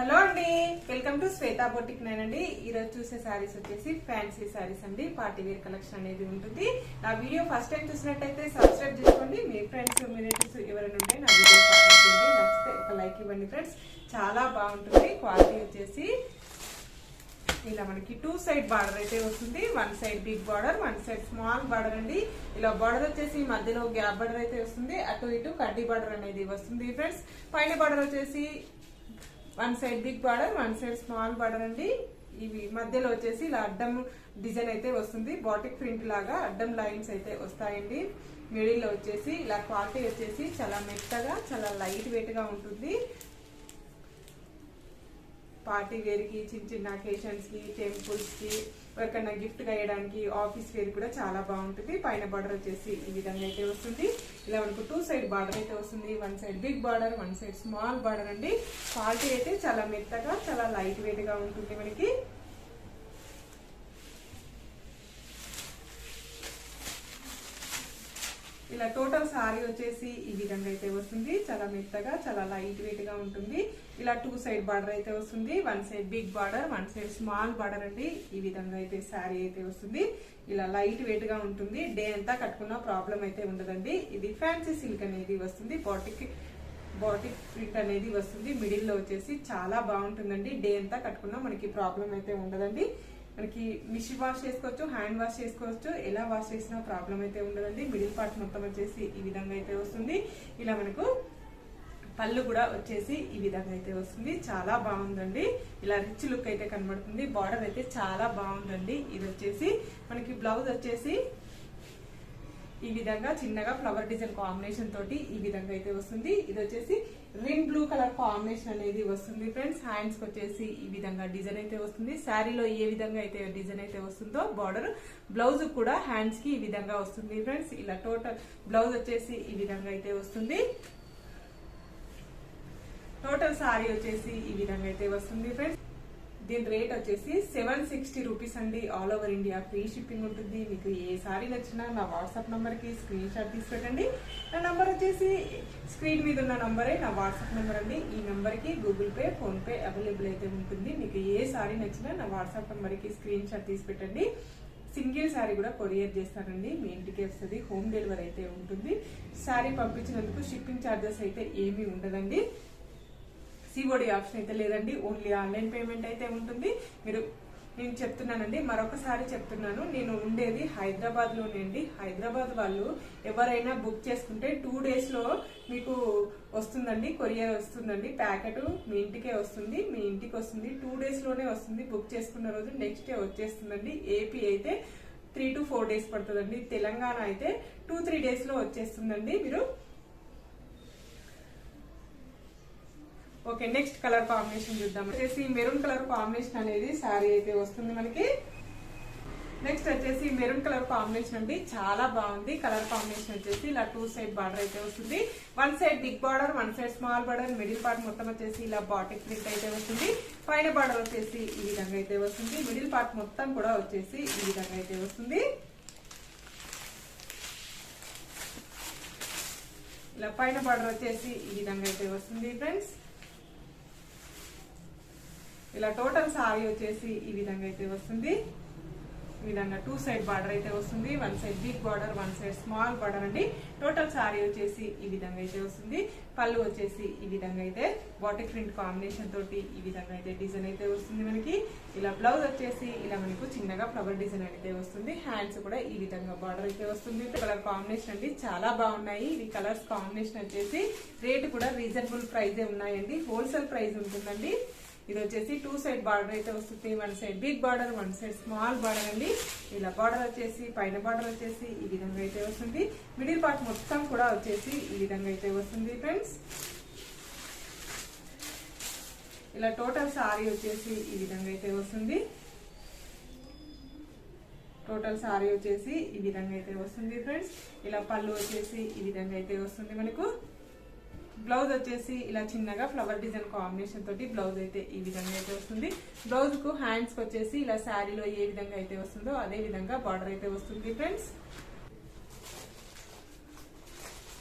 Hello అండి, welcome to Shweta boutique నేనండి. ఈరోజు చూసే శారీస్ వచ్చేసి ఫ్యాన్సీ శారీస్ అండి. పార్టీ వేర్ కలెక్షన్ అనేది ఉంటుంది. నా వీడియో ఫస్ట్ టైం చూసినట్టయితే సబ్స్క్రైబ్ చేసుకోండి. మీ ఫ్రెండ్స్ మీ రిలేటివ్స్ ఎవరైనా ఉంటే నా వీడియో ఫాలో చేయండి. నచ్చితే ఒక లైక్ ఇవ్వండి ఫ్రెండ్స్. చాలా బాగుంటుంది. క్వాలిటీ వచ్చేసి ఇలా మనకి 2 సైడ్ బార్డర్ అయితే వస్తుంది. 1 side big border, 1 side small border అండి. ఇలా బార్డర్ వచ్చేసి మధ్యలో గ్యాప్ బార్డర్ అయితే వస్తుంది. అటు ఇటు కడ్డీ బార్డర్ అనేది వస్తుంది ఫ్రెండ్స్. పైన బార్డర్ వచ్చేసి 1 side big border, 1 side small border అండి. ఇవి మధ్యలో వచ్చేసి ఇలా అడ్డం డిజైన్ అయితే వస్తుంది. బాటిక్ ప్రింట్ లాగా అడ్డం లైన్స్ అయితే వస్తాయండి. మిడిల్ లో వచ్చేసి ఇలా క్వాలిటీ వచ్చేసి చాలా మెత్తగా చాలా లైట్ వెయిట్ గా ఉంటుంది. పార్టీ వేర్ కి, చిన్న చిన్న అకేషన్స్ కి, టెంపుల్స్ కి, ఎవరికైనా గిఫ్ట్ గా వేయడానికి, ఆఫీస్ వేర్ కూడా చాలా బాగుంటుంది. పైన బార్డర్ వచ్చేసి ఈ విధంగా అయితే వస్తుంది. ఇలా మనకు 2 సైడ్ బార్డర్ అయితే వస్తుంది. 1 side big border, 1 side small border అండి. క్వాలిటీ అయితే చాలా మెత్తగా చాలా లైట్ వెయిట్ గా ఉంటుంది మనకి. ఇలా టోటల్ సారీ వచ్చేసి ఈ విధంగా అయితే వస్తుంది. చాలా మెత్తగా చాలా లైట్ వెయిట్ గా ఉంటుంది. ఇలా 2 సైడ్ బార్డర్ అయితే వస్తుంది. 1 side big border, 1 side small border అండి. ఈ విధంగా అయితే శారీ అయితే వస్తుంది. ఇలా లైట్ వెయిట్ గా ఉంటుంది. డే అంతా కట్టుకున్న ప్రాబ్లం అయితే ఉండదండి. ఇది ఫ్యాన్సీ సిల్క్ అనేది వస్తుంది. బాటిక్ ప్రింట్ అనేది వస్తుంది. మిడిల్ లో వచ్చేసి చాలా బాగుంటుందండి. డే అంతా కట్టుకున్నా మనకి ప్రాబ్లం అయితే ఉండదండి. మనకి మిషన్ వాష్ చేసుకోవచ్చు, హ్యాండ్ వాష్ చేసుకోవచ్చు. ఎలా వాష్ చేసినా ప్రాబ్లం అయితే ఉండదండి. మిడిల్ పార్ట్ మొత్తం వచ్చేసి ఈ విధంగా అయితే వస్తుంది. ఇలా మనకు పళ్ళు కూడా వచ్చేసి ఈ విధంగా అయితే వస్తుంది. చాలా బాగుందండి. ఇలా రిచ్ లుక్ అయితే కనబడుతుంది. బార్డర్ అయితే చాలా బాగుందండి. ఇది వచ్చేసి మనకి బ్లౌజ్ వచ్చేసి ఈ విధంగా చిన్నగా ఫ్లవర్ డిజైన్ కాంబినేషన్ తోటి ఈ విధంగా అయితే వస్తుంది. ఇది వచ్చేసి గ్రీన్ బ్లూ కలర్ కాంబినేషన్ అనేది వస్తుంది ఫ్రెండ్స్. హ్యాండ్స్ కి వచ్చేసి ఈ విధంగా డిజైన్ అయితే వస్తుంది. శారీలో ఏ విధంగా అయితే డిజైన్ అయితే వస్తుందో బార్డర్, బ్లౌజ్ కూడా హ్యాండ్స్ కి ఈ విధంగా వస్తుంది ఫ్రెండ్స్. ఇలా టోటల్ బ్లౌజ్ వచ్చేసి ఈ విధంగా అయితే వస్తుంది. టోటల్ సారీ వచ్చేసి ఈ విధంగా అయితే వస్తుంది ఫ్రెండ్స్. దీని రేట్ వచ్చేసి 760 రూపీస్ అండి. All over India free shipping ఉంటుంది. మీకు ఏ సారీ నచ్చినా నా వాట్సాప్ నంబర్ కి స్క్రీన్ షాట్ తీసి పెట్టండి. నా నంబర్ వచ్చేసి స్క్రీన్ మీద ఉన్న నంబరే నా వాట్సాప్ నెంబర్ అండి. ఈ నెంబర్ కి Google pay, phone pay available అయితే ఉంటుంది. మీకు ఏ సారీ నచ్చినా నా వాట్సాప్ నెంబర్ కి స్క్రీన్ షాట్ తీసి పెట్టండి. సింగిల్ శారీ కూడా కొరియర్ చేస్తానండి. మీ ఇంటికి వస్తుంది. హోమ్ డెలివరీ అయితే ఉంటుంది. శారీ పంపించినందుకు షిప్పింగ్ ఛార్జెస్ అయితే ఏమీ ఉండదండి. సిఓడి ఆప్షన్ అయితే లేదండి. ఓన్లీ ఆన్లైన్ పేమెంట్ అయితే ఉంటుంది. నేను చెప్తున్నానండి, మరొకసారి చెప్తున్నాను, నేను ఉండేది హైదరాబాద్ లోనేండి. హైదరాబాద్ వాళ్ళు ఎవరైనా బుక్ చేసుకుంటే 2 days లో మీకు వస్తుందండి. కొరియర్ వస్తుందండి. ప్యాకెట్ మీ ఇంటికే వస్తుంది. మీ ఇంటికి వస్తుంది. 2 days లోనే వస్తుంది. బుక్ చేసుకున్న రోజు నెక్స్ట్ డే వచ్చేస్తుందండి. ఏపీ అయితే 3 to 4 days పడుతుందండి. తెలంగాణ అయితే 2-3 days లో వచ్చేస్తుందండి. మీరు ఓకే, నెక్స్ట్ కలర్ కాంబినేషన్ చూద్దాం. వచ్చేసి మెరూన్ కలర్ కాంబినేషన్ అనేది శారీ అయితే వస్తుంది మనకి. నెక్స్ట్ వచ్చేసి మెరూన్ కలర్ కాంబినేషన్ అండి. చాలా బాగుంది. కలర్ కాంబినేషన్ వచ్చేసి ఇలా 2 సైడ్ బార్డర్ అయితే వస్తుంది. 1 side big border, 1 side small border. Middle part మొత్తం వచ్చేసి ఇలా బాటిక్ ప్రింట్ అయితే వస్తుంది. పైన బార్డర్ వచ్చేసి ఈ విధంగా అయితే వస్తుంది. మిడిల్ పార్ట్ మొత్తం కూడా వచ్చేసి ఈ విధంగా అయితే వస్తుంది. ఇలా పైన బార్డర్ వచ్చేసి ఈ విధంగా అయితే వస్తుంది ఫ్రెండ్స్. ఇలా టోటల్ సారీ వచ్చేసి ఈ విధంగా అయితే వస్తుంది. ఈ విధంగా 2 సైడ్ బార్డర్ అయితే వస్తుంది. 1 side big border, 1 side small border అండి. టోటల్ సారీ వచ్చేసి ఈ విధంగా అయితే వస్తుంది. పళ్ళు వచ్చేసి ఈ విధంగా అయితే బాటిక్ ప్రింట్ కాంబినేషన్ తోటి ఈ విధంగా అయితే డిజైన్ అయితే వస్తుంది మనకి. ఇలా బ్లౌజ్ వచ్చేసి ఇలా మనకు చిన్నగా ఫ్లవర్ డిజైన్ అయితే వస్తుంది. హ్యాండ్స్ కూడా ఈ విధంగా బార్డర్ అయితే వస్తుంది. కలర్ కాంబినేషన్ అండి చాలా బాగున్నాయి. ఇవి కలర్స్ కాంబినేషన్ వచ్చేసి రేట్ కూడా రీజనబుల్ ప్రైజే ఉన్నాయండి. హోల్సేల్ ప్రైస్ ఉంటుందండి. ఇది వచ్చేసి 2 సైడ్ బార్డర్ అయితే వస్తుంది. 1 side big border, 1 side small border అండి. ఇలా బార్డర్ వచ్చేసి పైన బార్డర్ వచ్చేసి ఈ విధంగా అయితే వస్తుంది. మిడిల్ పార్ట్ మొత్తం కూడా వచ్చేసి ఈ విధంగా అయితే వస్తుంది ఫ్రెండ్స్. ఇలా టోటల్ సారీ వచ్చేసి ఈ విధంగా అయితే వస్తుంది. టోటల్ సారీ వచ్చేసి ఈ విధంగా అయితే వస్తుంది ఫ్రెండ్స్. ఇలా పళ్ళు వచ్చేసి ఈ విధంగా అయితే వస్తుంది మనకు. బ్లౌజ్ వచ్చేసి ఇలా చిన్నగా ఫ్లవర్ డిజైన్ కాంబినేషన్ తోటి బ్లౌజ్ అయితే ఈ విధంగా అయితే వస్తుంది. బ్లౌజ్ కు హ్యాండ్స్ వచ్చేసి ఇలా శారీలో ఏ విధంగా అయితే వస్తుందో అదే విధంగా బార్డర్ అయితే వస్తుంది ఫ్రెండ్స్.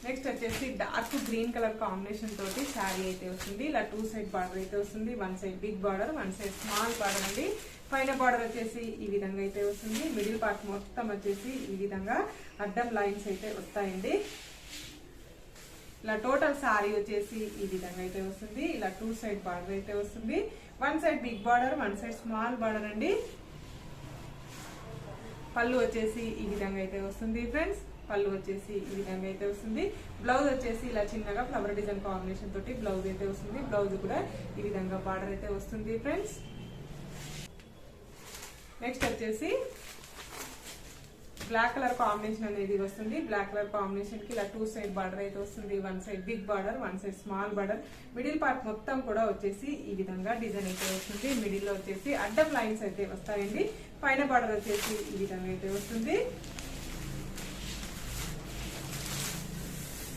నెక్స్ట్ వచ్చేసి డార్క్ గ్రీన్ కలర్ కాంబినేషన్ తోటి శారీ అయితే వస్తుంది. ఇలా 2 సైడ్ బార్డర్ అయితే వస్తుంది. 1 side big border, 1 side small border అండి. పైన బార్డర్ వచ్చేసి ఈ విధంగా అయితే వస్తుంది. మిడిల్ పార్ట్ మొత్తం వచ్చేసి ఈ విధంగా అడ్డం లైన్స్ అయితే వస్తాయండి. ఇలా టోటల్ శారీ వచ్చేసి ఈ విధంగా అయితే వస్తుంది. ఇలా 2 సైడ్ బార్డర్ అయితే వస్తుంది. 1 side big border, 1 side small border అండి. పళ్ళు వచ్చేసి ఈ విధంగా అయితే వస్తుంది ఫ్రెండ్స్. పళ్ళు వచ్చేసి ఈ విధంగా అయితే వస్తుంది. బ్లౌజ్ వచ్చేసి ఇలా చిన్నగా ఫ్లవర్ డిజైన్ కాంబినేషన్ తోటి బ్లౌజ్ అయితే వస్తుంది. బ్లౌజ్ కూడా ఈ విధంగా బార్డర్ అయితే వస్తుంది ఫ్రెండ్స్. నెక్స్ట్ వచ్చేసి బ్లాక్ కలర్ కాంబినేషన్ అనేది వస్తుంది. బ్లాక్ కలర్ కాంబినేషన్ కి ఇలా 2 సైడ్ బార్డర్ అయితే వస్తుంది. 1 side big border, 1 side small border. Middle part మొత్తం కూడా వచ్చేసి ఈ విధంగా డిజైన్ అయితే వస్తుంది. మిడిల్ లో వచ్చేసి అడ్డం లైన్స్ అయితే వస్తాయండి. పైన బార్డర్ వచ్చేసి ఈ విధంగా అయితే వస్తుంది.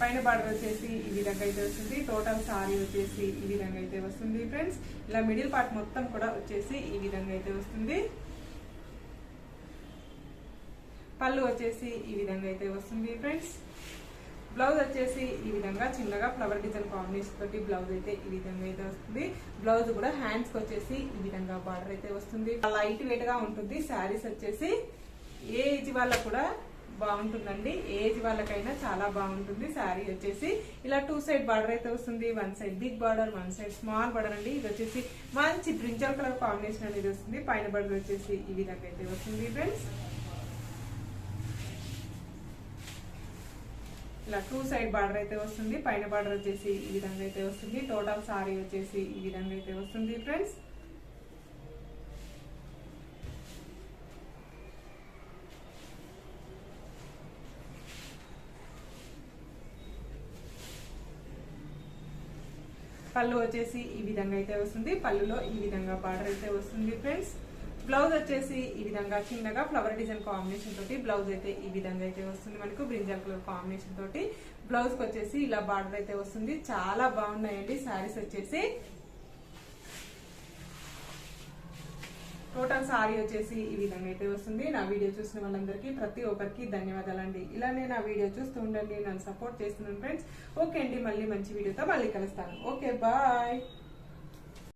పైన బార్డర్ వచ్చేసి ఈ విధంగా అయితే వస్తుంది. టోటల్ సారీ వచ్చేసి ఈ విధంగా అయితే వస్తుంది ఫ్రెండ్స్. ఇలా మిడిల్ పార్ట్ మొత్తం కూడా వచ్చేసి ఈ విధంగా అయితే వస్తుంది. పళ్ళు వచ్చేసి ఈ విధంగా అయితే వస్తుంది ఫ్రెండ్స్. బ్లౌజ్ వచ్చేసి ఈ విధంగా చిన్నగా ఫ్లవర్ డిజైన్ కాంబినేషన్ తోటి బ్లౌజ్ అయితే ఈ విధంగా అయితే వస్తుంది. బ్లౌజ్ కూడా హ్యాండ్స్ కి వచ్చేసి ఈ విధంగా బార్డర్ అయితే వస్తుంది. లైట్ వెయిట్ గా ఉంటుంది. శారీస్ వచ్చేసి ఏ ఏజ్ వాళ్ళకు కూడా బాగుంటుందండి. ఏజ్ వాళ్ళకైనా చాలా బాగుంటుంది. శారీ వచ్చేసి ఇలా 2 సైడ్ బార్డర్ అయితే వస్తుంది. 1 side big border, 1 side small border అండి. ఇది వచ్చేసి మంచి బ్రింజల్ కలర్ కాంబినేషన్ అనేది వస్తుంది. పైన బార్డర్ వచ్చేసి ఈ విధంగా అయితే వస్తుంది ఫ్రెండ్స్. ఇలా 2 సైడ్ బార్డర్ అయితే వస్తుంది. పైన బార్డర్ వచ్చేసి ఈ విధంగా అయితే వస్తుంది. టోటల్ సారీ వచ్చేసి ఈ విధంగా అయితే వస్తుంది ఫ్రెండ్స్. పళ్ళు వచ్చేసి ఈ విధంగా అయితే వస్తుంది. పళ్ళులో ఈ విధంగా బార్డర్ అయితే వస్తుంది ఫ్రెండ్స్. బ్లౌజ్ వచ్చేసి ఈ విధంగా చిన్నగా ఫ్లవర్ డిజైన్ కాంబినేషన్ తోటి బ్లౌజ్ అయితే ఈ విధంగా అయితే వస్తుంది. మనకు బ్రింజల్ కలర్ కాంబినేషన్ తోటి బ్లౌజ్ కి వచ్చేసి ఇలా బార్డర్ అయితే వస్తుంది. చాలా బాగున్నాయండి శారీస్ వచ్చేసి. టోటల్ సారీ వచ్చేసి ఈ విధంగా అయితే వస్తుంది. నా వీడియో చూసిన వాళ్ళందరికీ ప్రతి ఒక్కరికి ధన్యవాదాలండి. ఇలానే నా వీడియో చూస్తూ ఉండండి, నన్ను సపోర్ట్ చేస్తున్నాను ఫ్రెండ్స్. ఓకే అండి, మళ్ళీ మంచి వీడియోతో మళ్ళీ కలుస్తాను. Okay, bye.